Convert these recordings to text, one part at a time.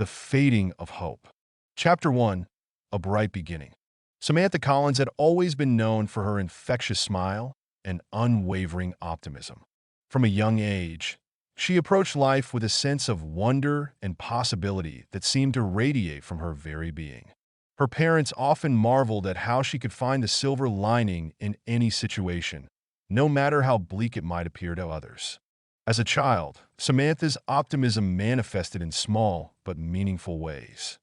The Fading of Hope. Chapter 1. A Bright Beginning. Samantha Collins had always been known for her infectious smile and unwavering optimism. From a young age, she approached life with a sense of wonder and possibility that seemed to radiate from her very being. Her parents often marveled at how she could find the silver lining in any situation, no matter how bleak it might appear to others. As a child, Samantha's optimism manifested in small but meaningful ways.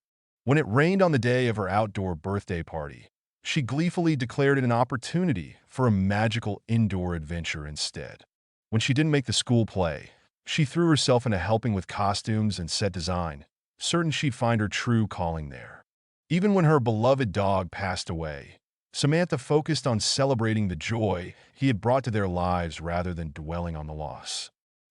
When it rained on the day of her outdoor birthday party, she gleefully declared it an opportunity for a magical indoor adventure instead. When she didn't make the school play, she threw herself into helping with costumes and set design, certain she'd find her true calling there. Even when her beloved dog passed away, Samantha focused on celebrating the joy he had brought to their lives rather than dwelling on the loss.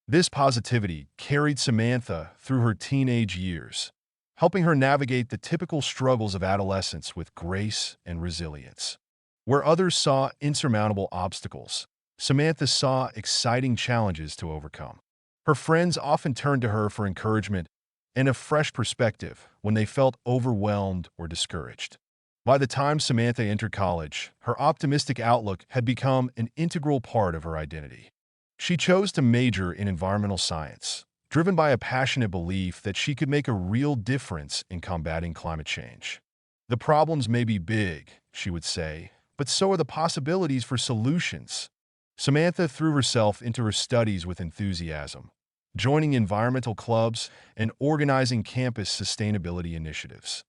This positivity carried Samantha through her teenage years, helping her navigate the typical struggles of adolescence with grace and resilience. Where others saw insurmountable obstacles, Samantha saw exciting challenges to overcome. Her friends often turned to her for encouragement and a fresh perspective when they felt overwhelmed or discouraged. By the time Samantha entered college, her optimistic outlook had become an integral part of her identity. She chose to major in environmental science, driven by a passionate belief that she could make a real difference in combating climate change. The problems may be big, she would say, but so are the possibilities for solutions. Samantha threw herself into her studies with enthusiasm, joining environmental clubs and organizing campus sustainability initiatives.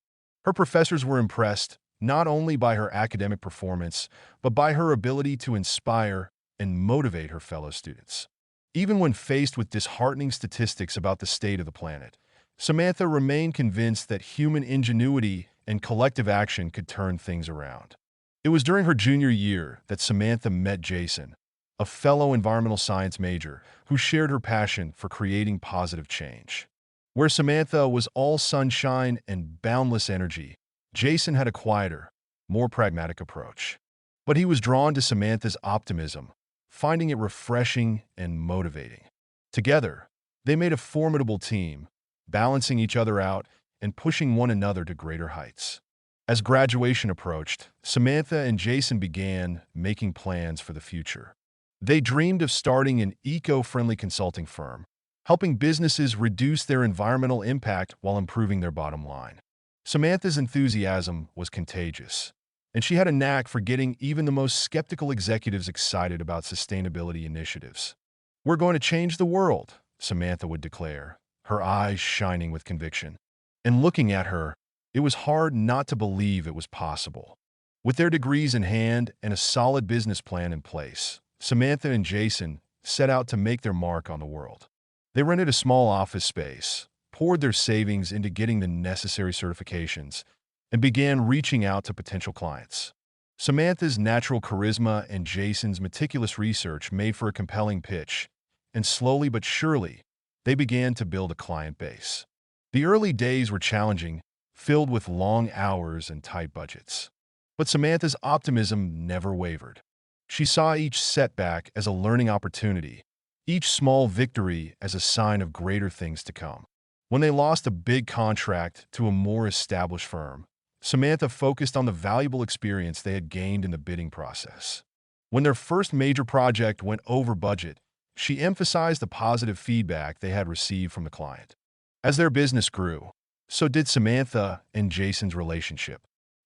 Her professors were impressed not only by her academic performance, but by her ability to inspire and motivate her fellow students. Even when faced with disheartening statistics about the state of the planet, Samantha remained convinced that human ingenuity and collective action could turn things around. It was during her junior year that Samantha met Jason, a fellow environmental science major who shared her passion for creating positive change. Where Samantha was all sunshine and boundless energy, Jason had a quieter, more pragmatic approach. But he was drawn to Samantha's optimism, finding it refreshing and motivating. Together, they made a formidable team, balancing each other out and pushing one another to greater heights. As graduation approached, Samantha and Jason began making plans for the future. They dreamed of starting an eco-friendly consulting firm, helping businesses reduce their environmental impact while improving their bottom line. Samantha's enthusiasm was contagious, and she had a knack for getting even the most skeptical executives excited about sustainability initiatives. "We're going to change the world," Samantha would declare, her eyes shining with conviction. And looking at her, it was hard not to believe it was possible. With their degrees in hand and a solid business plan in place, Samantha and Jason set out to make their mark on the world. They rented a small office space, poured their savings into getting the necessary certifications, and began reaching out to potential clients. Samantha's natural charisma and Jason's meticulous research made for a compelling pitch, and slowly but surely, they began to build a client base. The early days were challenging, filled with long hours and tight budgets. But Samantha's optimism never wavered. She saw each setback as a learning opportunity, each small victory as a sign of greater things to come. When they lost a big contract to a more established firm, Samantha focused on the valuable experience they had gained in the bidding process. When their first major project went over budget, she emphasized the positive feedback they had received from the client. As their business grew, so did Samantha and Jason's relationship.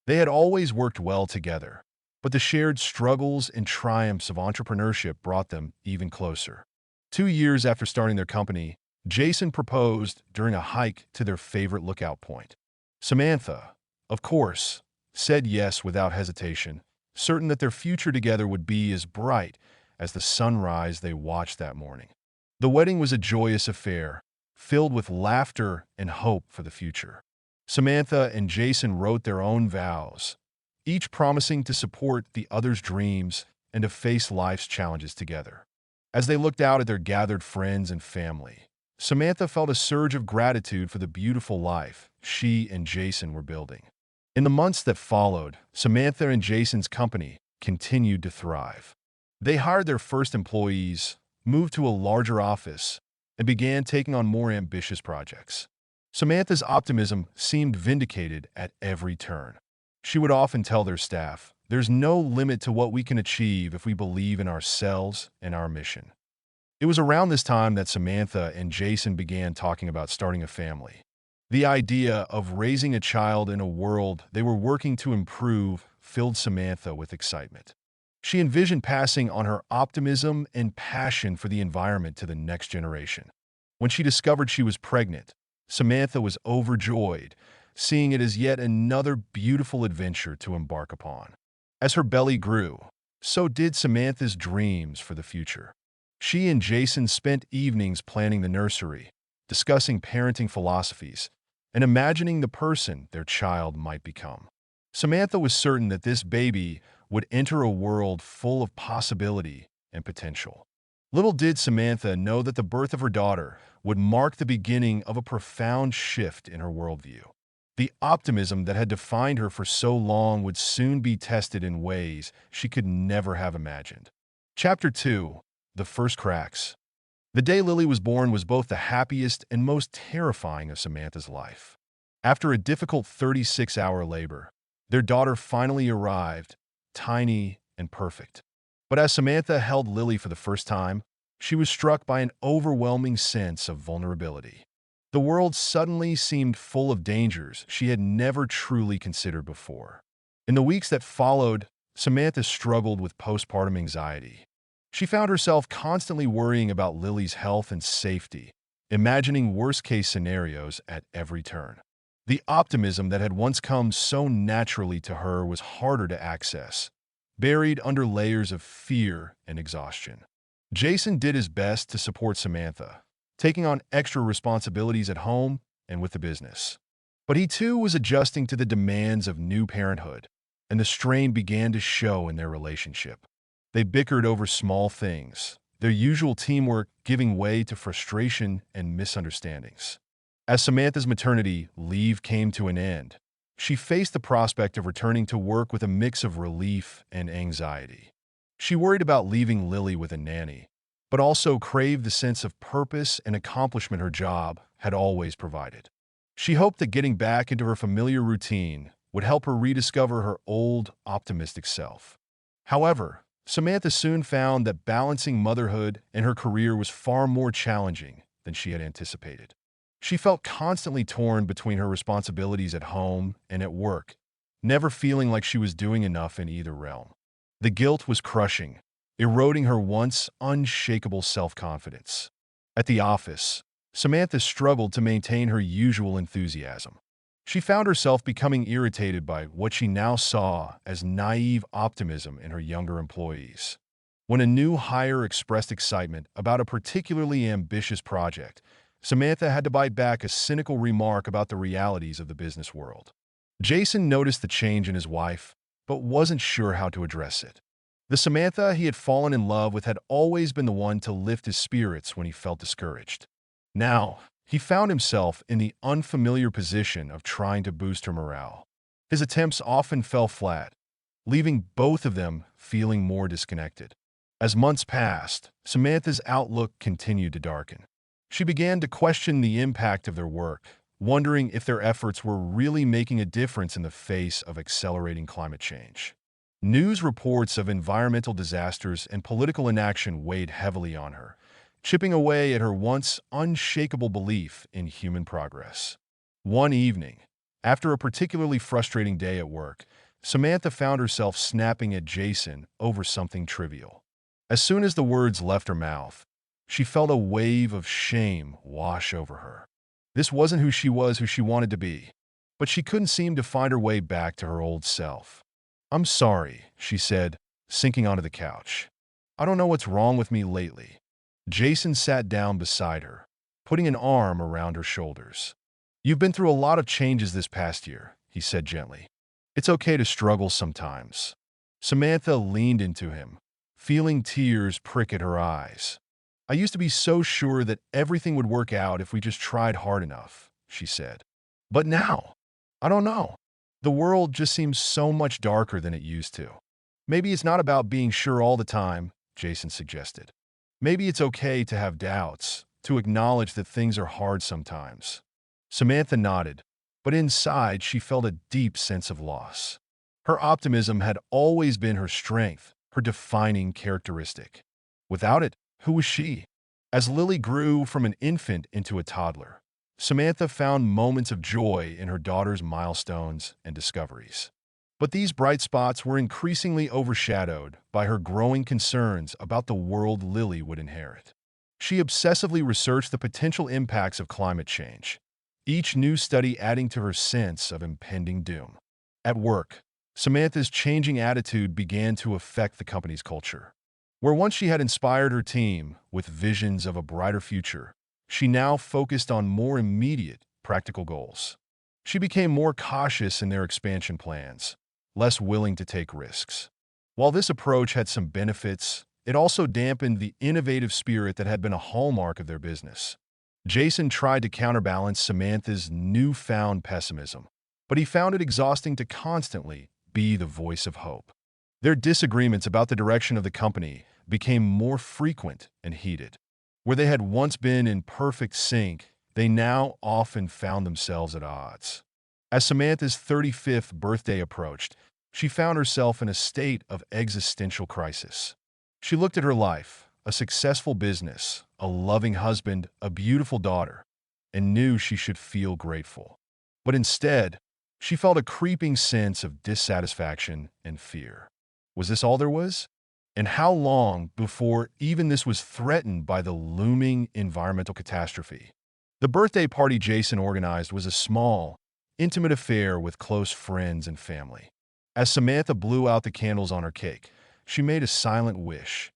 They had always worked well together, but the shared struggles and triumphs of entrepreneurship brought them even closer. 2 years after starting their company, Jason proposed during a hike to their favorite lookout point. Samantha, of course, said yes without hesitation, certain that their future together would be as bright as the sunrise they watched that morning. The wedding was a joyous affair, filled with laughter and hope for the future. Samantha and Jason wrote their own vows, each promising to support the other's dreams and to face life's challenges together. As they looked out at their gathered friends and family, Samantha felt a surge of gratitude for the beautiful life she and Jason were building. In the months that followed, Samantha and Jason's company continued to thrive. They hired their first employees, moved to a larger office, and began taking on more ambitious projects. Samantha's optimism seemed vindicated at every turn. She would often tell their staff, "There's no limit to what we can achieve if we believe in ourselves and our mission." It was around this time that Samantha and Jason began talking about starting a family. The idea of raising a child in a world they were working to improve filled Samantha with excitement. She envisioned passing on her optimism and passion for the environment to the next generation. When she discovered she was pregnant, Samantha was overjoyed, seeing it as yet another beautiful adventure to embark upon. As her belly grew, so did Samantha's dreams for the future. She and Jason spent evenings planning the nursery, discussing parenting philosophies, and imagining the person their child might become. Samantha was certain that this baby would enter a world full of possibility and potential. Little did Samantha know that the birth of her daughter would mark the beginning of a profound shift in her worldview. The optimism that had defined her for so long would soon be tested in ways she could never have imagined. Chapter 2. The First Cracks. The day Lily was born was both the happiest and most terrifying of Samantha's life. After a difficult 36-hour labor, their daughter finally arrived, tiny and perfect. But as Samantha held Lily for the first time, she was struck by an overwhelming sense of vulnerability. The world suddenly seemed full of dangers she had never truly considered before. In the weeks that followed, Samantha struggled with postpartum anxiety. She found herself constantly worrying about Lily's health and safety, imagining worst-case scenarios at every turn. The optimism that had once come so naturally to her was harder to access, buried under layers of fear and exhaustion. Jason did his best to support Samantha, taking on extra responsibilities at home and with the business. But he too was adjusting to the demands of new parenthood, and the strain began to show in their relationship. They bickered over small things, their usual teamwork giving way to frustration and misunderstandings. As Samantha's maternity leave came to an end, she faced the prospect of returning to work with a mix of relief and anxiety. She worried about leaving Lily with a nanny, but also craved the sense of purpose and accomplishment her job had always provided. She hoped that getting back into her familiar routine would help her rediscover her old, optimistic self. However, Samantha soon found that balancing motherhood and her career was far more challenging than she had anticipated. She felt constantly torn between her responsibilities at home and at work, never feeling like she was doing enough in either realm. The guilt was crushing, eroding her once unshakable self-confidence. At the office, Samantha struggled to maintain her usual enthusiasm. She found herself becoming irritated by what she now saw as naive optimism in her younger employees. When a new hire expressed excitement about a particularly ambitious project, Samantha had to bite back a cynical remark about the realities of the business world. Jason noticed the change in his wife, but wasn't sure how to address it. The Samantha he had fallen in love with had always been the one to lift his spirits when he felt discouraged. Now, he found himself in the unfamiliar position of trying to boost her morale. His attempts often fell flat, leaving both of them feeling more disconnected. As months passed, Samantha's outlook continued to darken. She began to question the impact of their work, wondering if their efforts were really making a difference in the face of accelerating climate change. News reports of environmental disasters and political inaction weighed heavily on her, chipping away at her once unshakable belief in human progress. One evening, after a particularly frustrating day at work, Samantha found herself snapping at Jason over something trivial. As soon as the words left her mouth, she felt a wave of shame wash over her. This wasn't who she wanted to be, but she couldn't seem to find her way back to her old self. "I'm sorry," she said, sinking onto the couch. "I don't know what's wrong with me lately." Jason sat down beside her, putting an arm around her shoulders. "You've been through a lot of changes this past year," he said gently. "It's okay to struggle sometimes." Samantha leaned into him, feeling tears prick at her eyes. "I used to be so sure that everything would work out if we just tried hard enough," she said. "But now, I don't know. The world just seems so much darker than it used to." "Maybe it's not about being sure all the time," Jason suggested. "Maybe it's okay to have doubts, to acknowledge that things are hard sometimes." Samantha nodded, but inside she felt a deep sense of loss. Her optimism had always been her strength, her defining characteristic. Without it, who was she? As Lily grew from an infant into a toddler, Samantha found moments of joy in her daughter's milestones and discoveries. But these bright spots were increasingly overshadowed by her growing concerns about the world Lily would inherit. She obsessively researched the potential impacts of climate change, each new study adding to her sense of impending doom. At work, Samantha's changing attitude began to affect the company's culture. Where once she had inspired her team with visions of a brighter future, she now focused on more immediate, practical goals. She became more cautious in their expansion plans, less willing to take risks. While this approach had some benefits, it also dampened the innovative spirit that had been a hallmark of their business. Jason tried to counterbalance Samantha's newfound pessimism, but he found it exhausting to constantly be the voice of hope. Their disagreements about the direction of the company became more frequent and heated. Where they had once been in perfect sync, they now often found themselves at odds. As Samantha's 35th birthday approached, she found herself in a state of existential crisis. She looked at her life, a successful business, a loving husband, a beautiful daughter, and knew she should feel grateful. But instead, she felt a creeping sense of dissatisfaction and fear. Was this all there was? And how long before even this was threatened by the looming environmental catastrophe? The birthday party Jason organized was a small, intimate affair with close friends and family. As Samantha blew out the candles on her cake, she made a silent wish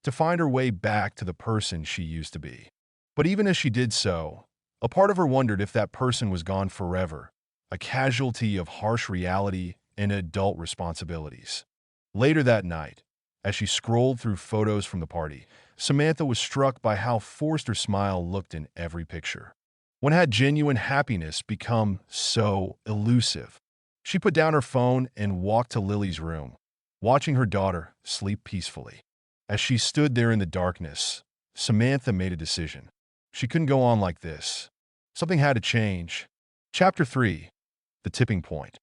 to find her way back to the person she used to be. But even as she did so, a part of her wondered if that person was gone forever, a casualty of harsh reality and adult responsibilities. Later that night, as she scrolled through photos from the party, Samantha was struck by how forced her smile looked in every picture. When had genuine happiness become so elusive? She put down her phone and walked to Lily's room, watching her daughter sleep peacefully. As she stood there in the darkness, Samantha made a decision. She couldn't go on like this. Something had to change. Chapter 3. The Tipping Point.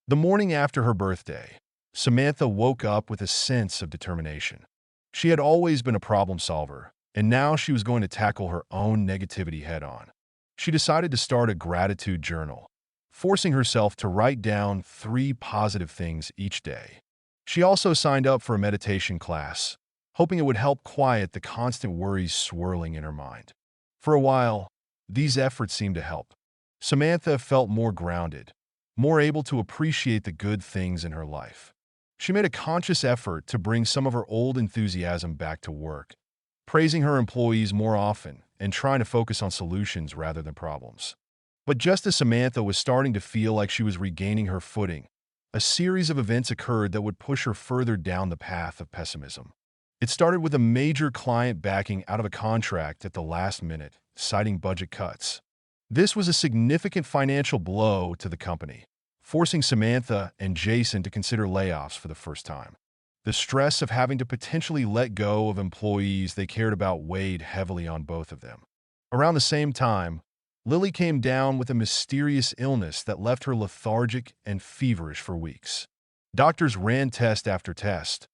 The morning after her birthday, Samantha woke up with a sense of determination. She had always been a problem solver, and now she was going to tackle her own negativity head-on. She decided to start a gratitude journal, forcing herself to write down 3 positive things each day. She also signed up for a meditation class, hoping it would help quiet the constant worries swirling in her mind. For a while, these efforts seemed to help. Samantha felt more grounded, more able to appreciate the good things in her life. She made a conscious effort to bring some of her old enthusiasm back to work, praising her employees more often and trying to focus on solutions rather than problems. But just as Samantha was starting to feel like she was regaining her footing, a series of events occurred that would push her further down the path of pessimism. It started with a major client backing out of a contract at the last minute, citing budget cuts. This was a significant financial blow to the company, forcing Samantha and Jason to consider layoffs for the first time. The stress of having to potentially let go of employees they cared about weighed heavily on both of them. Around the same time, Lily came down with a mysterious illness that left her lethargic and feverish for weeks. Doctors ran test after test,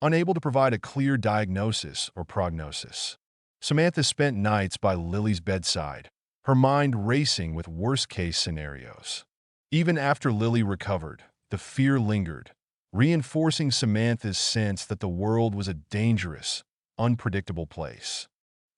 unable to provide a clear diagnosis or prognosis. Samantha spent nights by Lily's bedside, her mind racing with worst-case scenarios. Even after Lily recovered, the fear lingered, reinforcing Samantha's sense that the world was a dangerous, unpredictable place.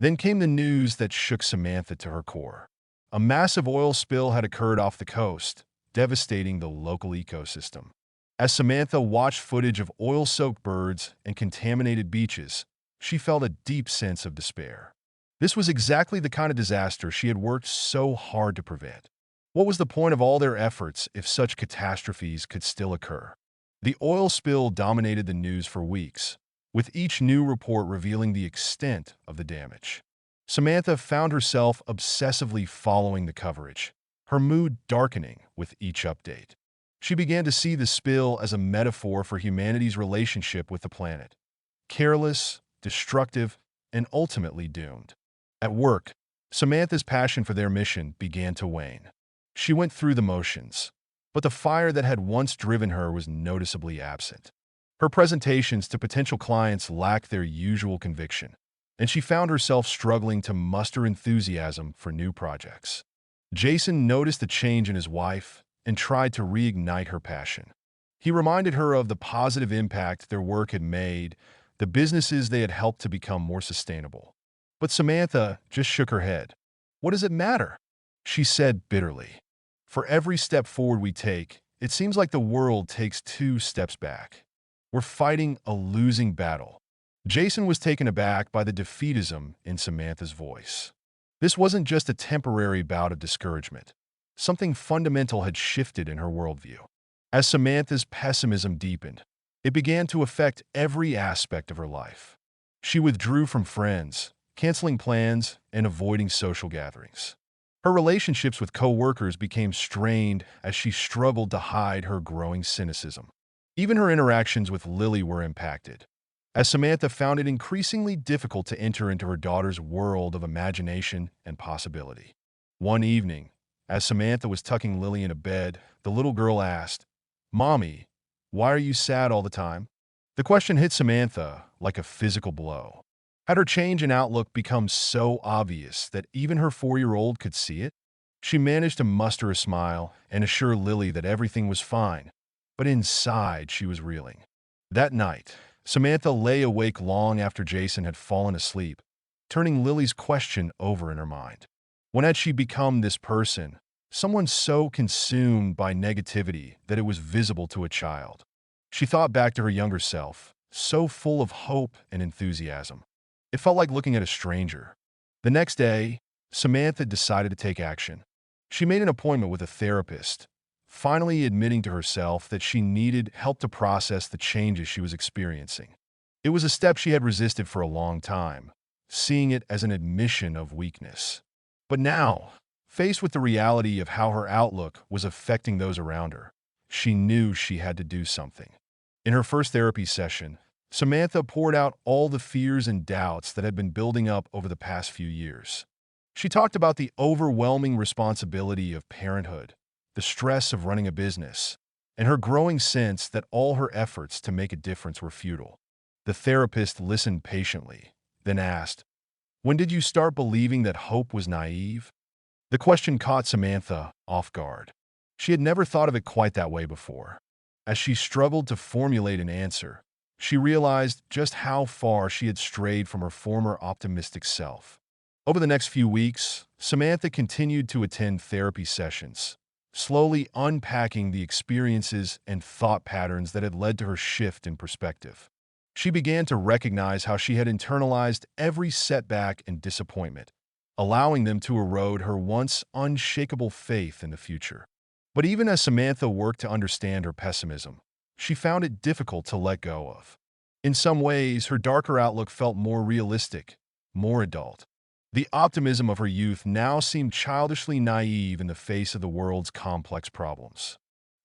Then came the news that shook Samantha to her core. A massive oil spill had occurred off the coast, devastating the local ecosystem. As Samantha watched footage of oil-soaked birds and contaminated beaches, she felt a deep sense of despair. This was exactly the kind of disaster she had worked so hard to prevent. What was the point of all their efforts if such catastrophes could still occur? The oil spill dominated the news for weeks, with each new report revealing the extent of the damage. Samantha found herself obsessively following the coverage, her mood darkening with each update. She began to see the spill as a metaphor for humanity's relationship with the planet. Careless, destructive, and ultimately doomed. At work, Samantha's passion for their mission began to wane. She went through the motions, but the fire that had once driven her was noticeably absent. Her presentations to potential clients lacked their usual conviction, and she found herself struggling to muster enthusiasm for new projects. Jason noticed the change in his wife and tried to reignite her passion. He reminded her of the positive impact their work had made, the businesses they had helped to become more sustainable. But Samantha just shook her head. "What does it matter?" she said bitterly. "For every step forward we take, it seems like the world takes 2 steps back. We're fighting a losing battle." Jason was taken aback by the defeatism in Samantha's voice. This wasn't just a temporary bout of discouragement. Something fundamental had shifted in her worldview. As Samantha's pessimism deepened, it began to affect every aspect of her life. She withdrew from friends, canceling plans and avoiding social gatherings. Her relationships with coworkers became strained as she struggled to hide her growing cynicism. Even her interactions with Lily were impacted, as Samantha found it increasingly difficult to enter into her daughter's world of imagination and possibility. One evening, as Samantha was tucking Lily into bed, the little girl asked, "Mommy, why are you sad all the time?" The question hit Samantha like a physical blow. Had her change in outlook become so obvious that even her 4-year-old could see it? She managed to muster a smile and assure Lily that everything was fine, but inside she was reeling. That night, Samantha lay awake long after Jason had fallen asleep, turning Lily's question over in her mind. When had she become this person, someone so consumed by negativity that it was visible to a child? She thought back to her younger self, so full of hope and enthusiasm. It felt like looking at a stranger. The next day, Samantha decided to take action. She made an appointment with a therapist, finally admitting to herself that she needed help to process the changes she was experiencing. It was a step she had resisted for a long time, seeing it as an admission of weakness. But now, faced with the reality of how her outlook was affecting those around her, she knew she had to do something. In her first therapy session, Samantha poured out all the fears and doubts that had been building up over the past few years. She talked about the overwhelming responsibility of parenthood, the stress of running a business, and her growing sense that all her efforts to make a difference were futile. The therapist listened patiently, then asked, "When did you start believing that hope was naive?" The question caught Samantha off guard. She had never thought of it quite that way before. As she struggled to formulate an answer, she realized just how far she had strayed from her former optimistic self. Over the next few weeks, Samantha continued to attend therapy sessions, slowly unpacking the experiences and thought patterns that had led to her shift in perspective. She began to recognize how she had internalized every setback and disappointment, allowing them to erode her once unshakable faith in the future. But even as Samantha worked to understand her pessimism, she found it difficult to let go of. In some ways, her darker outlook felt more realistic, more adult. The optimism of her youth now seemed childishly naive in the face of the world's complex problems.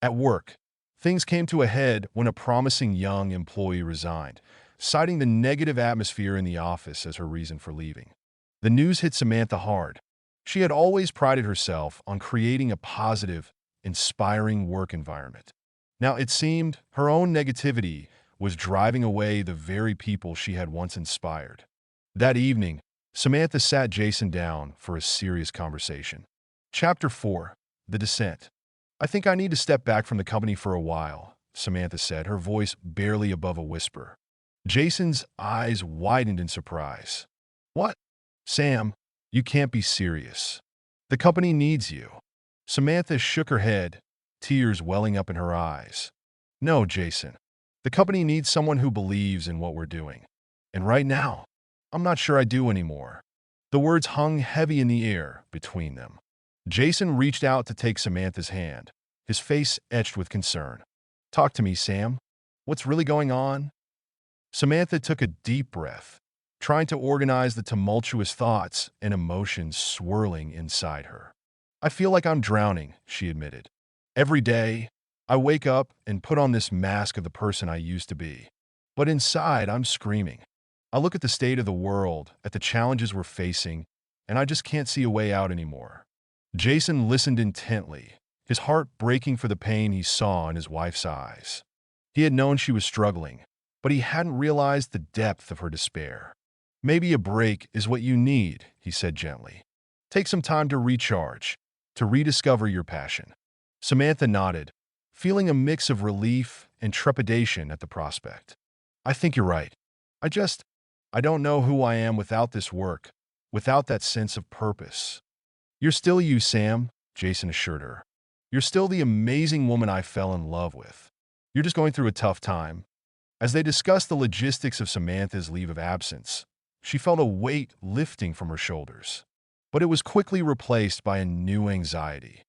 At work, things came to a head when a promising young employee resigned, citing the negative atmosphere in the office as her reason for leaving. The news hit Samantha hard. She had always prided herself on creating a positive, inspiring work environment. Now, it seemed her own negativity was driving away the very people she had once inspired. That evening, Samantha sat Jason down for a serious conversation. Chapter 4: The Descent. "I think I need to step back from the company for a while," Samantha said, her voice barely above a whisper. Jason's eyes widened in surprise. "What? Sam, you can't be serious. The company needs you." Samantha shook her head, tears welling up in her eyes. "No, Jason. The company needs someone who believes in what we're doing. And right now, I'm not sure I do anymore." The words hung heavy in the air between them. Jason reached out to take Samantha's hand, his face etched with concern. "Talk to me, Sam. What's really going on?" Samantha took a deep breath, trying to organize the tumultuous thoughts and emotions swirling inside her. "I feel like I'm drowning," she admitted. "Every day, I wake up and put on this mask of the person I used to be. But inside, I'm screaming. I look at the state of the world, at the challenges we're facing, and I just can't see a way out anymore." Jason listened intently, his heart breaking for the pain he saw in his wife's eyes. He had known she was struggling, but he hadn't realized the depth of her despair. "Maybe a break is what you need," he said gently. "Take some time to recharge, to rediscover your passion." Samantha nodded, feeling a mix of relief and trepidation at the prospect. "I think you're right. I just, I don't know who I am without this work, without that sense of purpose." "You're still you, Sam," Jason assured her. "You're still the amazing woman I fell in love with. You're just going through a tough time." As they discussed the logistics of Samantha's leave of absence, she felt a weight lifting from her shoulders. But it was quickly replaced by a new anxiety.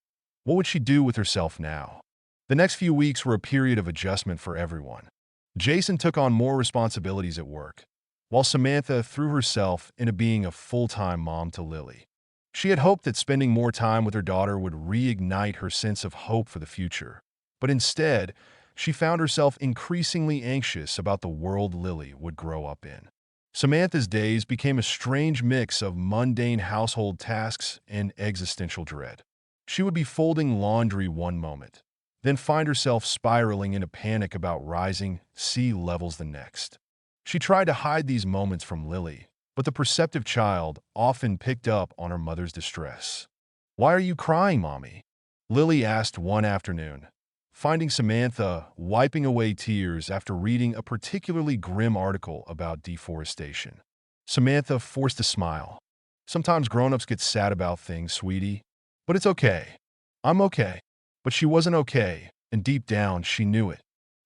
What would she do with herself now? The next few weeks were a period of adjustment for everyone. Jason took on more responsibilities at work, while Samantha threw herself into being a full-time mom to Lily. She had hoped that spending more time with her daughter would reignite her sense of hope for the future. But instead, she found herself increasingly anxious about the world Lily would grow up in. Samantha's days became a strange mix of mundane household tasks and existential dread. She would be folding laundry one moment, then find herself spiraling into panic about rising sea levels the next. She tried to hide these moments from Lily, but the perceptive child often picked up on her mother's distress. "Why are you crying, Mommy?" Lily asked one afternoon, finding Samantha wiping away tears after reading a particularly grim article about deforestation. Samantha forced a smile. "Sometimes grown-ups get sad about things, sweetie. But it's okay. I'm okay." But she wasn't okay, and deep down she knew it.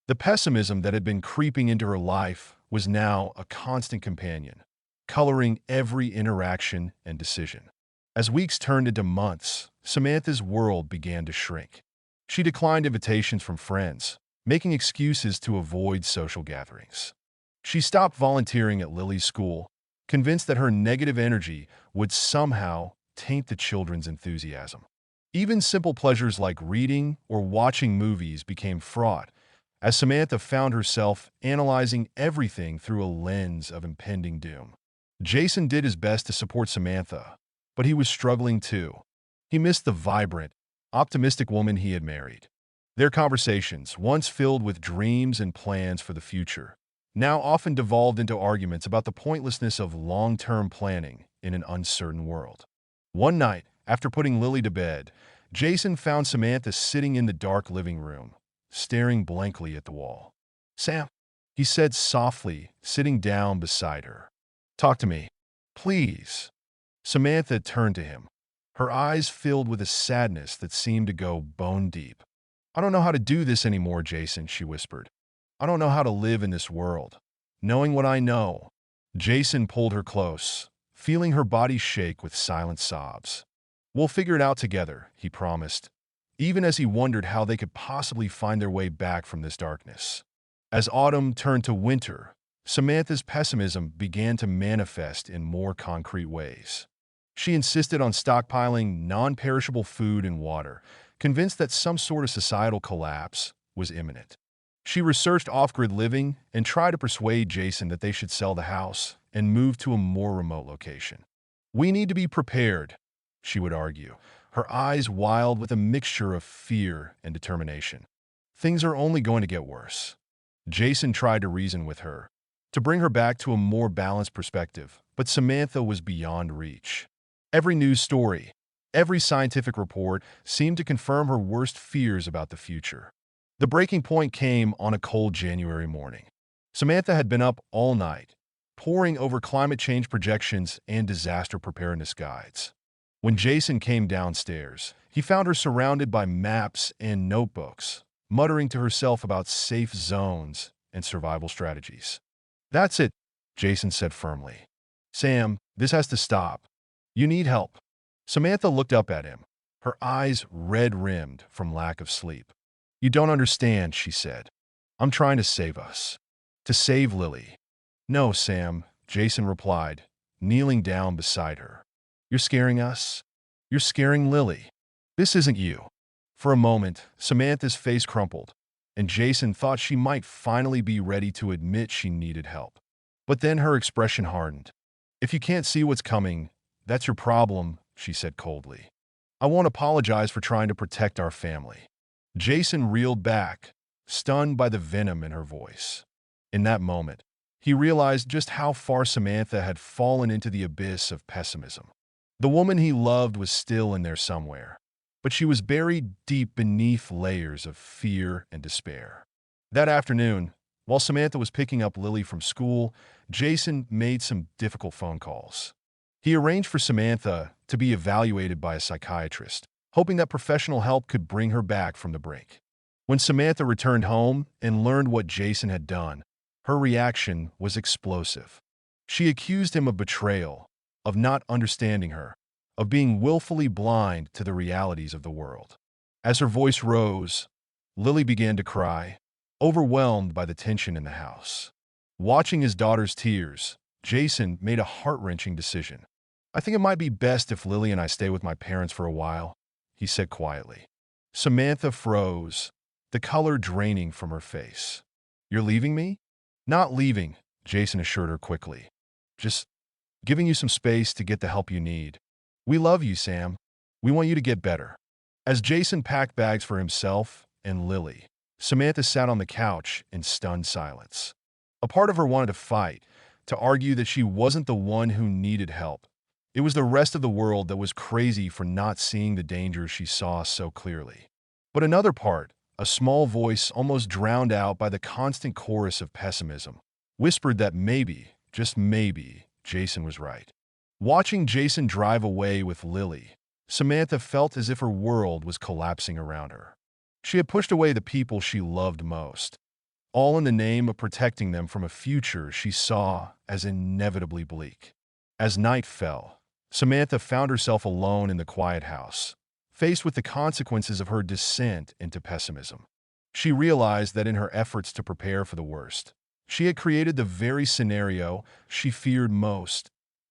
The pessimism that had been creeping into her life was now a constant companion, coloring every interaction and decision. As weeks turned into months, Samantha's world began to shrink. She declined invitations from friends, making excuses to avoid social gatherings. She stopped volunteering at Lily's school, convinced that her negative energy would somehow taint the children's enthusiasm. Even simple pleasures like reading or watching movies became fraught, as Samantha found herself analyzing everything through a lens of impending doom. Jason did his best to support Samantha, but he was struggling too. He missed the vibrant, optimistic woman he had married. Their conversations, once filled with dreams and plans for the future, now often devolved into arguments about the pointlessness of long-term planning in an uncertain world. One night, after putting Lily to bed, Jason found Samantha sitting in the dark living room, staring blankly at the wall. "Sam," he said softly, sitting down beside her. "Talk to me, please." Samantha turned to him, her eyes filled with a sadness that seemed to go bone deep. "I don't know how to do this anymore, Jason," she whispered. "I don't know how to live in this world, knowing what I know." Jason pulled her close, feeling her body shake with silent sobs. "We'll figure it out together," he promised, even as he wondered how they could possibly find their way back from this darkness. As autumn turned to winter, Samantha's pessimism began to manifest in more concrete ways. She insisted on stockpiling non-perishable food and water, convinced that some sort of societal collapse was imminent. She researched off-grid living and tried to persuade Jason that they should sell the house and move to a more remote location. "We need to be prepared," she would argue, her eyes wild with a mixture of fear and determination. "Things are only going to get worse." Jason tried to reason with her, to bring her back to a more balanced perspective, but Samantha was beyond reach. Every news story, every scientific report seemed to confirm her worst fears about the future. The breaking point came on a cold January morning. Samantha had been up all night, poring over climate change projections and disaster preparedness guides. When Jason came downstairs, he found her surrounded by maps and notebooks, muttering to herself about safe zones and survival strategies. "That's it," Jason said firmly. "Sam, this has to stop. You need help." Samantha looked up at him, her eyes red-rimmed from lack of sleep. "You don't understand," she said. "I'm trying to save us. To save Lily." "No, Sam," Jason replied, kneeling down beside her. "You're scaring us. You're scaring Lily. This isn't you." For a moment, Samantha's face crumpled, and Jason thought she might finally be ready to admit she needed help. But then her expression hardened. "If you can't see what's coming, that's your problem," she said coldly. I won't apologize for trying to protect our family." Jason reeled back, stunned by the venom in her voice. In that moment, he realized just how far Samantha had fallen into the abyss of pessimism. The woman he loved was still in there somewhere, but she was buried deep beneath layers of fear and despair. That afternoon, while Samantha was picking up Lily from school, Jason made some difficult phone calls. He arranged for Samantha to be evaluated by a psychiatrist, hoping that professional help could bring her back from the brink. When Samantha returned home and learned what Jason had done, her reaction was explosive. She accused him of betrayal, of not understanding her, of being willfully blind to the realities of the world. As her voice rose, Lily began to cry, overwhelmed by the tension in the house. Watching his daughter's tears, Jason made a heart-wrenching decision. "I think it might be best if Lily and I stay with my parents for a while," he said quietly. Samantha froze, the color draining from her face. "You're leaving me?" "Not leaving," Jason assured her quickly. "Just giving you some space to get the help you need. We love you, Sam. We want you to get better." As Jason packed bags for himself and Lily, Samantha sat on the couch in stunned silence. A part of her wanted to fight, to argue that she wasn't the one who needed help. It was the rest of the world that was crazy for not seeing the dangers she saw so clearly. But another part, a small voice almost drowned out by the constant chorus of pessimism, whispered that maybe, just maybe, Jason was right. Watching Jason drive away with Lily, Samantha felt as if her world was collapsing around her. She had pushed away the people she loved most, all in the name of protecting them from a future she saw as inevitably bleak. As night fell, Samantha found herself alone in the quiet house, faced with the consequences of her descent into pessimism. She realized that in her efforts to prepare for the worst, she had created the very scenario she feared most,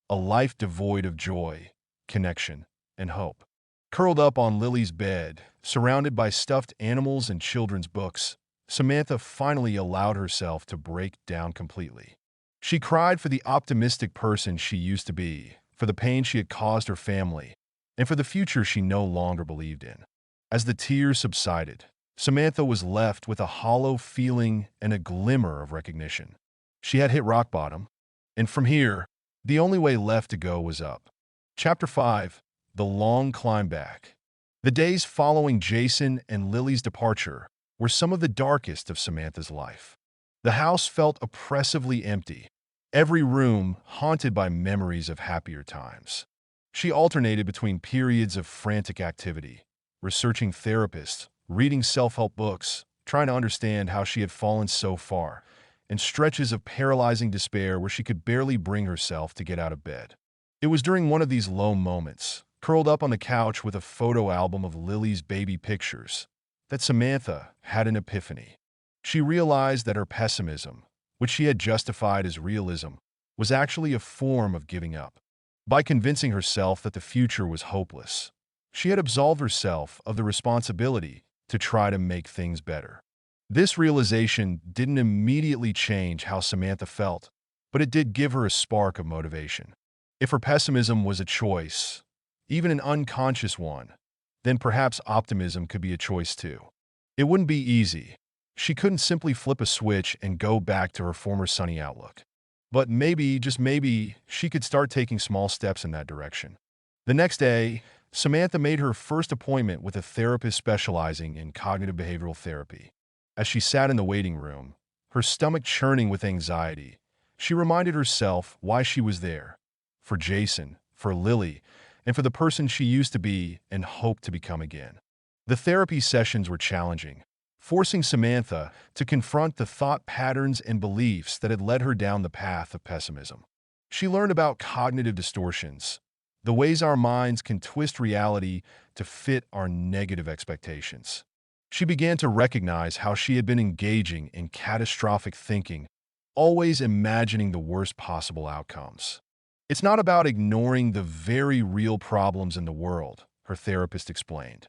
a life devoid of joy, connection, and hope. Curled up on Lily's bed, surrounded by stuffed animals and children's books, Samantha finally allowed herself to break down completely. She cried for the optimistic person she used to be, for the pain she had caused her family, and for the future she no longer believed in. As the tears subsided, Samantha was left with a hollow feeling and a glimmer of recognition. She had hit rock bottom, and from here, the only way left to go was up. Chapter 5. The Long Climb Back. The days following Jason and Lily's departure were some of the darkest of Samantha's life. The house felt oppressively empty, every room haunted by memories of happier times. She alternated between periods of frantic activity, researching therapists, reading self-help books, trying to understand how she had fallen so far, and stretches of paralyzing despair where she could barely bring herself to get out of bed. It was during one of these low moments, curled up on the couch with a photo album of Lily's baby pictures, that Samantha had an epiphany. She realized that her pessimism, which she had justified as realism, was actually a form of giving up. By convincing herself that the future was hopeless, she had absolved herself of the responsibility to try to make things better. This realization didn't immediately change how Samantha felt, but it did give her a spark of motivation. If her pessimism was a choice, even an unconscious one, then perhaps optimism could be a choice too. It wouldn't be easy. She couldn't simply flip a switch and go back to her former sunny outlook. But maybe, just maybe, she could start taking small steps in that direction. The next day, Samantha made her first appointment with a therapist specializing in cognitive behavioral therapy. As she sat in the waiting room, her stomach churning with anxiety, she reminded herself why she was there. For Jason, for Lily, and for the person she used to be and hoped to become again. The therapy sessions were challenging, forcing Samantha to confront the thought patterns and beliefs that had led her down the path of pessimism. She learned about cognitive distortions, the ways our minds can twist reality to fit our negative expectations. She began to recognize how she had been engaging in catastrophic thinking, always imagining the worst possible outcomes. It's not about ignoring the very real problems in the world, her therapist explained.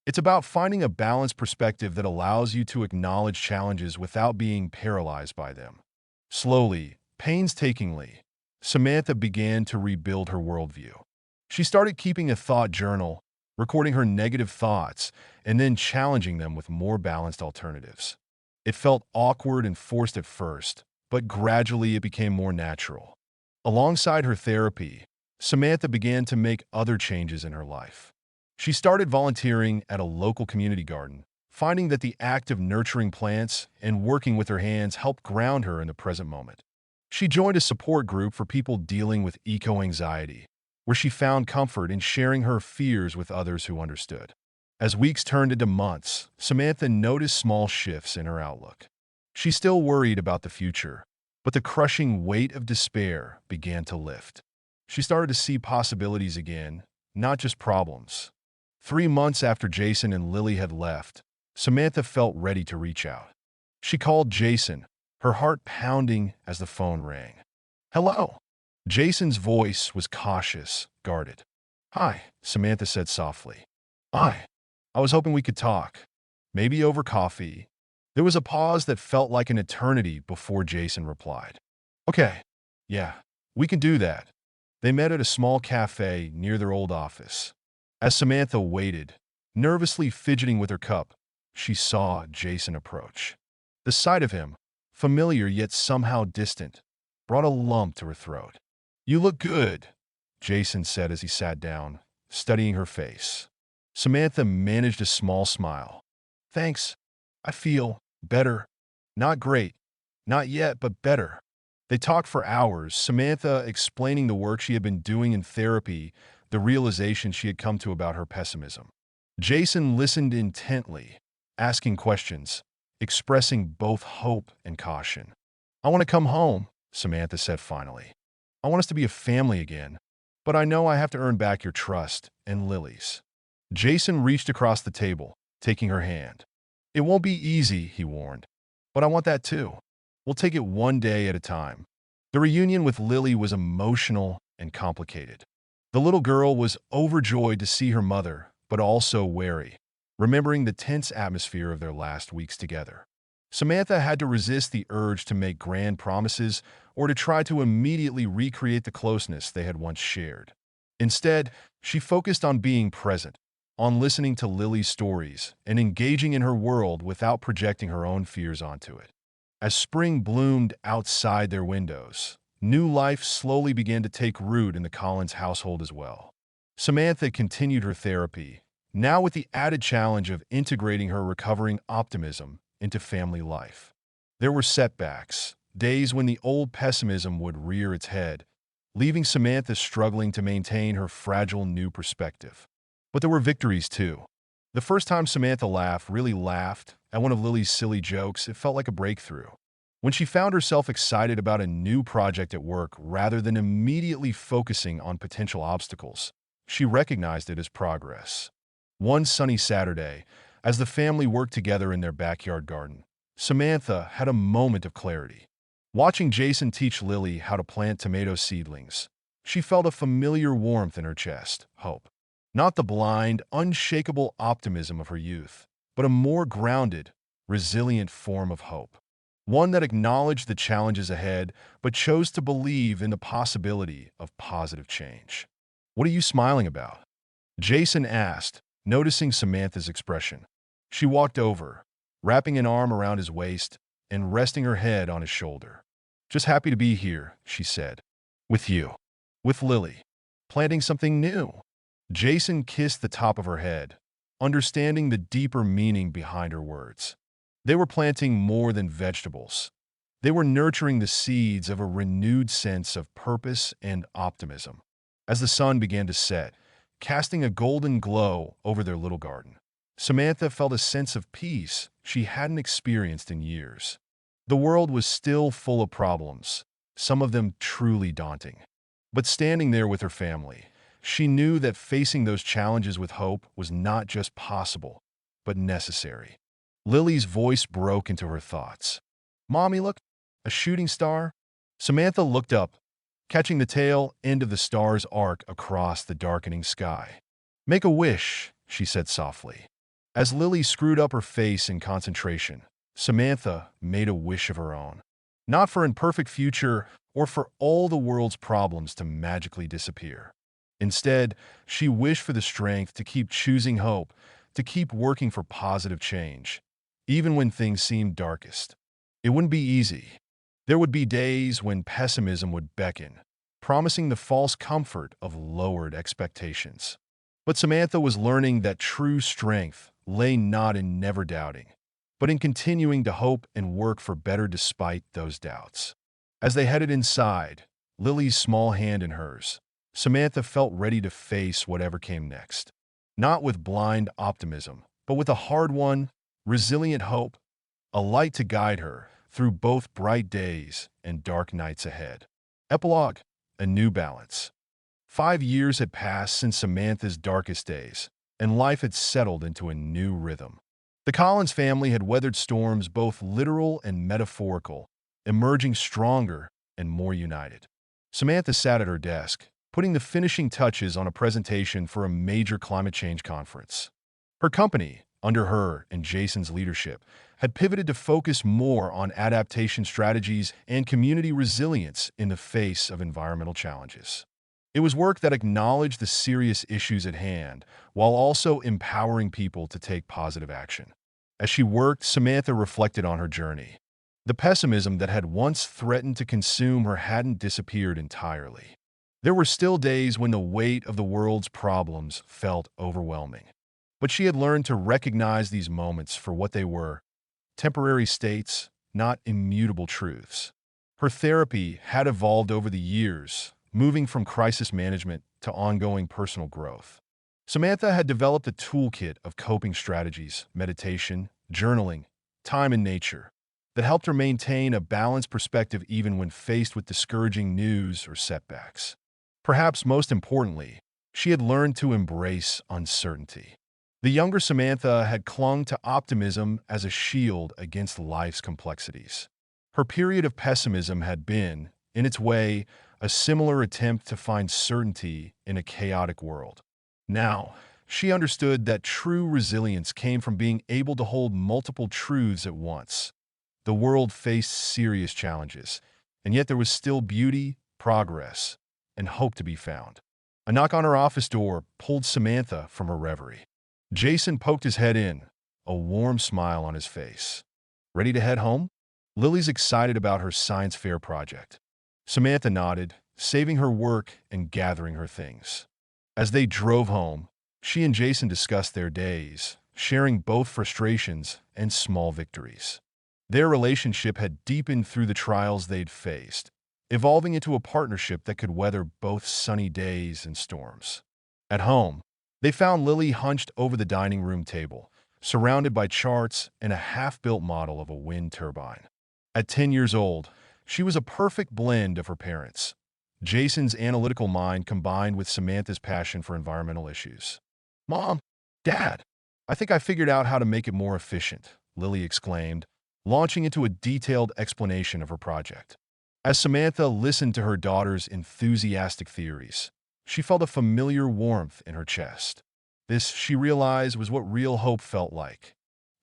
It's about finding a balanced perspective that allows you to acknowledge challenges without being paralyzed by them. Slowly, painstakingly, Samantha began to rebuild her worldview. She started keeping a thought journal, recording her negative thoughts and then challenging them with more balanced alternatives. It felt awkward and forced at first, but gradually it became more natural. Alongside her therapy, Samantha began to make other changes in her life. She started volunteering at a local community garden, finding that the act of nurturing plants and working with her hands helped ground her in the present moment. She joined a support group for people dealing with eco-anxiety, where she found comfort in sharing her fears with others who understood. As weeks turned into months, Samantha noticed small shifts in her outlook. She still worried about the future, but the crushing weight of despair began to lift. She started to see possibilities again, not just problems. 3 months after Jason and Lily had left, Samantha felt ready to reach out. She called Jason, her heart pounding as the phone rang. "Hello." Jason's voice was cautious, guarded. "Hi," Samantha said softly. "Hi. I was hoping we could talk. Maybe over coffee." There was a pause that felt like an eternity before Jason replied. "Okay. Yeah, we can do that." They met at a small cafe near their old office. As Samantha waited, nervously fidgeting with her cup, she saw Jason approach. The sight of him, familiar yet somehow distant, brought a lump to her throat. "You look good," Jason said as he sat down, studying her face. Samantha managed a small smile. "Thanks. I feel better. Not great. Not yet, but better." They talked for hours, Samantha explaining the work she had been doing in therapy, the realization she had come to about her pessimism. Jason listened intently, asking questions, expressing both hope and caution. "I want to come home," Samantha said finally. "I want us to be a family again, but I know I have to earn back your trust and Lily's." Jason reached across the table, taking her hand. "It won't be easy," he warned, "but I want that too. We'll take it one day at a time." The reunion with Lily was emotional and complicated. The little girl was overjoyed to see her mother, but also wary, remembering the tense atmosphere of their last weeks together. Samantha had to resist the urge to make grand promises or to try to immediately recreate the closeness they had once shared. Instead, she focused on being present, on listening to Lily's stories and engaging in her world without projecting her own fears onto it. As spring bloomed outside their windows, new life slowly began to take root in the Collins household as well. Samantha continued her therapy, now with the added challenge of integrating her recovering optimism into family life. There were setbacks, days when the old pessimism would rear its head, leaving Samantha struggling to maintain her fragile new perspective. But there were victories too. The first time Samantha really laughed, at one of Lily's silly jokes, it felt like a breakthrough. When she found herself excited about a new project at work rather than immediately focusing on potential obstacles, she recognized it as progress. One sunny Saturday, as the family worked together in their backyard garden, Samantha had a moment of clarity. Watching Jason teach Lily how to plant tomato seedlings, she felt a familiar warmth in her chest, hope. Not the blind, unshakable optimism of her youth, but a more grounded, resilient form of hope. One that acknowledged the challenges ahead, but chose to believe in the possibility of positive change. "What are you smiling about?" Jason asked, noticing Samantha's expression. She walked over, wrapping an arm around his waist and resting her head on his shoulder. "Just happy to be here," she said. "With you. With Lily. Planting something new." Jason kissed the top of her head, understanding the deeper meaning behind her words. They were planting more than vegetables. They were nurturing the seeds of a renewed sense of purpose and optimism. As the sun began to set, casting a golden glow over their little garden, Samantha felt a sense of peace she hadn't experienced in years. The world was still full of problems, some of them truly daunting. But standing there with her family, she knew that facing those challenges with hope was not just possible, but necessary. Lily's voice broke into her thoughts. "Mommy, look, a shooting star." Samantha looked up, catching the tail end of the star's arc across the darkening sky. "Make a wish," she said softly. As Lily screwed up her face in concentration, Samantha made a wish of her own. Not for an imperfect future or for all the world's problems to magically disappear, Instead, she wished for the strength to keep choosing hope, to keep working for positive change, even when things seemed darkest. It wouldn't be easy. There would be days when pessimism would beckon, promising the false comfort of lowered expectations. But Samantha was learning that true strength lay not in never doubting, but in continuing to hope and work for better despite those doubts. As they headed inside, Lily's small hand in hers, Samantha felt ready to face whatever came next. Not with blind optimism, but with a hard-won, resilient hope, a light to guide her through both bright days and dark nights ahead. Epilogue: A New Balance. 5 years had passed since Samantha's darkest days, and life had settled into a new rhythm. The Collins family had weathered storms both literal and metaphorical, emerging stronger and more united. Samantha sat at her desk, putting the finishing touches on a presentation for a major climate change conference. Her company, under her and Jason's leadership, had pivoted to focus more on adaptation strategies and community resilience in the face of environmental challenges. It was work that acknowledged the serious issues at hand, while also empowering people to take positive action. As she worked, Samantha reflected on her journey. The pessimism that had once threatened to consume her hadn't disappeared entirely. There were still days when the weight of the world's problems felt overwhelming. But she had learned to recognize these moments for what they were: temporary states, not immutable truths. Her therapy had evolved over the years, moving from crisis management to ongoing personal growth. Samantha had developed a toolkit of coping strategies, meditation, journaling, time in nature, that helped her maintain a balanced perspective even when faced with discouraging news or setbacks. Perhaps most importantly, she had learned to embrace uncertainty. The younger Samantha had clung to optimism as a shield against life's complexities. Her period of pessimism had been, in its way, a similar attempt to find certainty in a chaotic world. Now, she understood that true resilience came from being able to hold multiple truths at once. The world faced serious challenges, and yet there was still beauty, progress, and hope to be found. A knock on her office door pulled Samantha from her reverie. Jason poked his head in, a warm smile on his face. Ready to head home? Lily's excited about her science fair project. Samantha nodded, saving her work and gathering her things. As they drove home, she and Jason discussed their days, sharing both frustrations and small victories. Their relationship had deepened through the trials they'd faced, evolving into a partnership that could weather both sunny days and storms. At home, they found Lily hunched over the dining room table, surrounded by charts and a half-built model of a wind turbine. At 10 years old, she was a perfect blend of her parents, Jason's analytical mind combined with Samantha's passion for environmental issues. "Mom, Dad, I think I figured out how to make it more efficient," Lily exclaimed, launching into a detailed explanation of her project. As Samantha listened to her daughter's enthusiastic theories, she felt a familiar warmth in her chest. This, she realized, was what real hope felt like.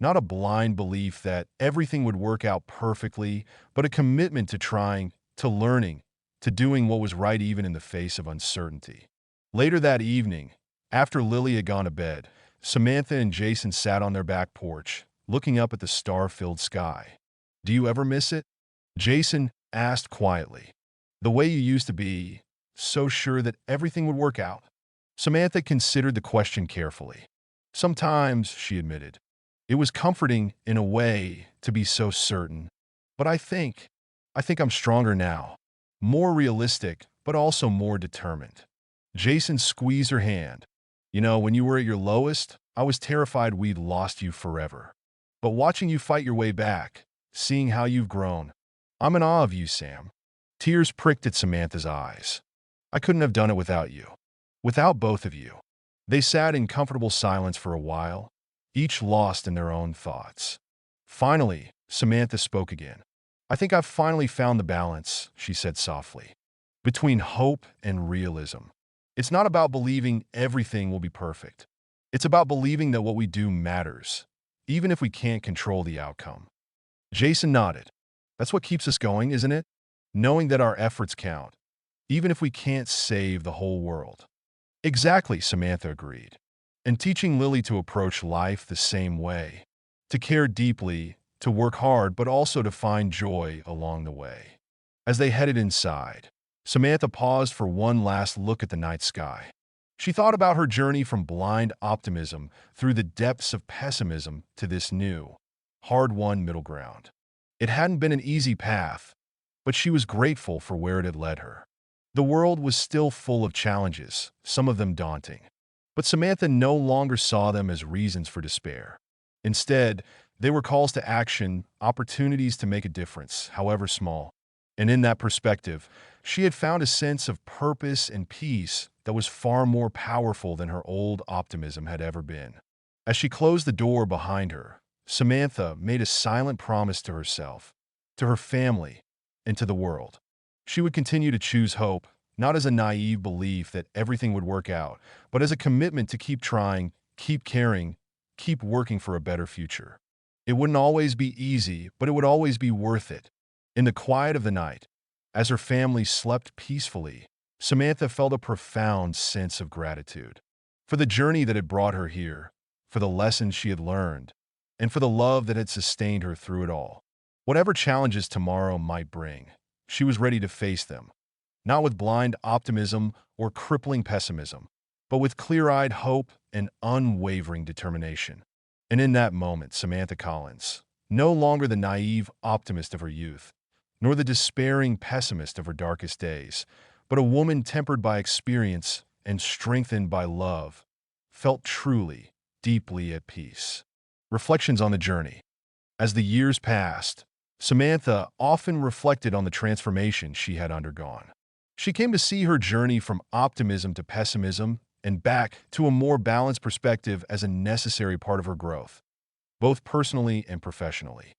Not a blind belief that everything would work out perfectly, but a commitment to trying, to learning, to doing what was right even in the face of uncertainty. Later that evening, after Lily had gone to bed, Samantha and Jason sat on their back porch, looking up at the star-filled sky. "Do you ever miss it?" Jason asked quietly. "The way you used to be, so sure that everything would work out?" Samantha considered the question carefully. "Sometimes," she admitted. "It was comforting, in a way, to be so certain. But I think I'm stronger now. More realistic, but also more determined." Jason squeezed her hand. "You know, when you were at your lowest, I was terrified we'd lost you forever. But watching you fight your way back, seeing how you've grown, I'm in awe of you, Sam." Tears pricked at Samantha's eyes. "I couldn't have done it without you. Without both of you." They sat in comfortable silence for a while, each lost in their own thoughts. Finally, Samantha spoke again. "I think I've finally found the balance," she said softly, "between hope and realism. It's not about believing everything will be perfect. It's about believing that what we do matters, even if we can't control the outcome." Jason nodded. "That's what keeps us going, isn't it? Knowing that our efforts count, even if we can't save the whole world." Exactly, Samantha agreed. And teaching Lily to approach life the same way, to care deeply, to work hard, but also to find joy along the way. As they headed inside, Samantha paused for one last look at the night sky. She thought about her journey from blind optimism through the depths of pessimism to this new, hard-won middle ground. It hadn't been an easy path, but she was grateful for where it had led her. The world was still full of challenges, some of them daunting. But Samantha no longer saw them as reasons for despair. Instead, they were calls to action, opportunities to make a difference, however small. And in that perspective, she had found a sense of purpose and peace that was far more powerful than her old optimism had ever been. As she closed the door behind her, Samantha made a silent promise to herself, to her family, and to the world. She would continue to choose hope, not as a naive belief that everything would work out, but as a commitment to keep trying, keep caring, keep working for a better future. It wouldn't always be easy, but it would always be worth it. In the quiet of the night, as her family slept peacefully, Samantha felt a profound sense of gratitude for the journey that had brought her here, for the lessons she had learned, and for the love that had sustained her through it all. Whatever challenges tomorrow might bring, she was ready to face them, not with blind optimism or crippling pessimism, but with clear-eyed hope and unwavering determination. And in that moment, Samantha Collins, no longer the naive optimist of her youth, nor the despairing pessimist of her darkest days, but a woman tempered by experience and strengthened by love, felt truly, deeply at peace. Reflections on the journey. As the years passed, Samantha often reflected on the transformation she had undergone. She came to see her journey from optimism to pessimism and back to a more balanced perspective as a necessary part of her growth, both personally and professionally.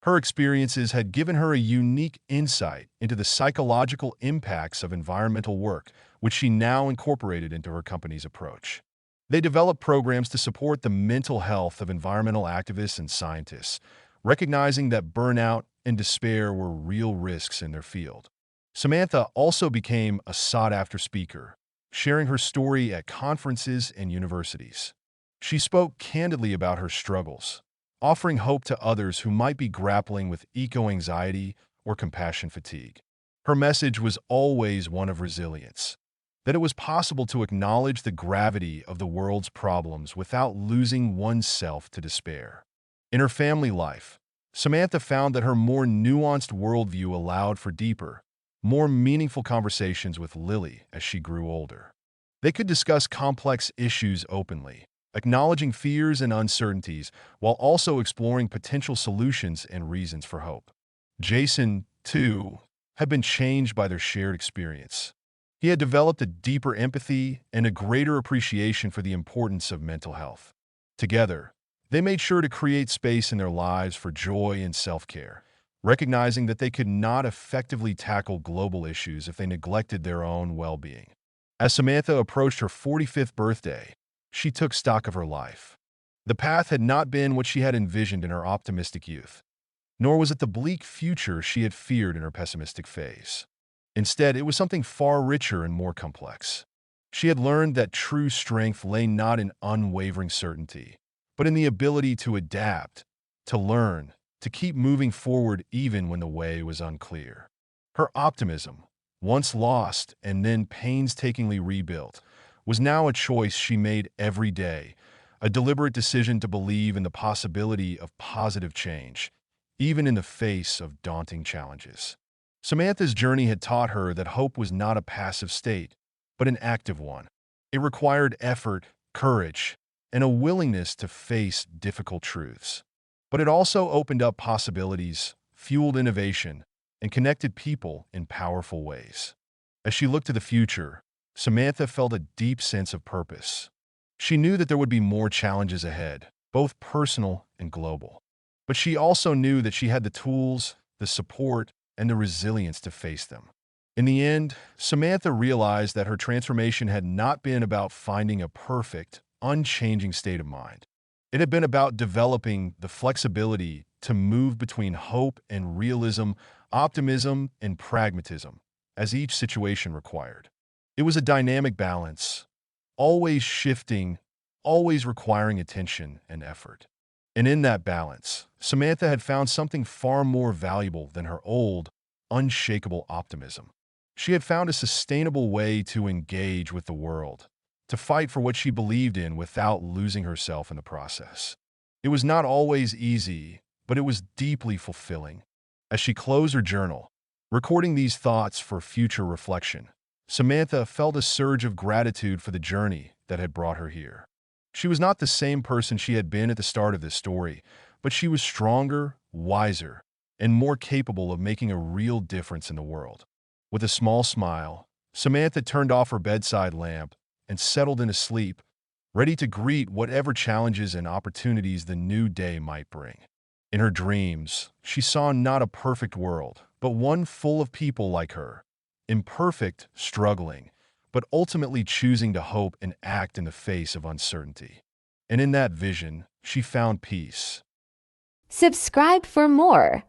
Her experiences had given her a unique insight into the psychological impacts of environmental work, which she now incorporated into her company's approach. They developed programs to support the mental health of environmental activists and scientists, recognizing that burnout and despair were real risks in their field. Samantha also became a sought-after speaker, sharing her story at conferences and universities. She spoke candidly about her struggles, offering hope to others who might be grappling with eco-anxiety or compassion fatigue. Her message was always one of resilience, that it was possible to acknowledge the gravity of the world's problems without losing oneself to despair. In her family life, Samantha found that her more nuanced worldview allowed for deeper, more meaningful conversations with Lily as she grew older. They could discuss complex issues openly, acknowledging fears and uncertainties while also exploring potential solutions and reasons for hope. Jason, too, had been changed by their shared experience. He had developed a deeper empathy and a greater appreciation for the importance of mental health. Together, they made sure to create space in their lives for joy and self-care, recognizing that they could not effectively tackle global issues if they neglected their own well-being. As Samantha approached her 45th birthday, she took stock of her life. The path had not been what she had envisioned in her optimistic youth, nor was it the bleak future she had feared in her pessimistic phase. Instead, it was something far richer and more complex. She had learned that true strength lay not in unwavering certainty, but in the ability to adapt, to learn, to keep moving forward even when the way was unclear. Her optimism, once lost and then painstakingly rebuilt, was now a choice she made every day, a deliberate decision to believe in the possibility of positive change, even in the face of daunting challenges. Samantha's journey had taught her that hope was not a passive state, but an active one. It required effort, courage, and a willingness to face difficult truths. But it also opened up possibilities, fueled innovation, and connected people in powerful ways. As she looked to the future, Samantha felt a deep sense of purpose. She knew that there would be more challenges ahead, both personal and global. But she also knew that she had the tools, the support, and the resilience to face them. In the end, Samantha realized that her transformation had not been about finding a perfect, unchanging state of mind. It had been about developing the flexibility to move between hope and realism, optimism and pragmatism, as each situation required. It was a dynamic balance, always shifting, always requiring attention and effort. And in that balance, Samantha had found something far more valuable than her old, unshakable optimism. She had found a sustainable way to engage with the world, to fight for what she believed in without losing herself in the process. It was not always easy, but it was deeply fulfilling. As she closed her journal, recording these thoughts for future reflection, Samantha felt a surge of gratitude for the journey that had brought her here. She was not the same person she had been at the start of this story, but she was stronger, wiser, and more capable of making a real difference in the world. With a small smile, Samantha turned off her bedside lamp and settled into sleep, ready to greet whatever challenges and opportunities the new day might bring. In her dreams, she saw not a perfect world, but one full of people like her, imperfect, struggling, but ultimately choosing to hope and act in the face of uncertainty. And in that vision, she found peace. Subscribe for more.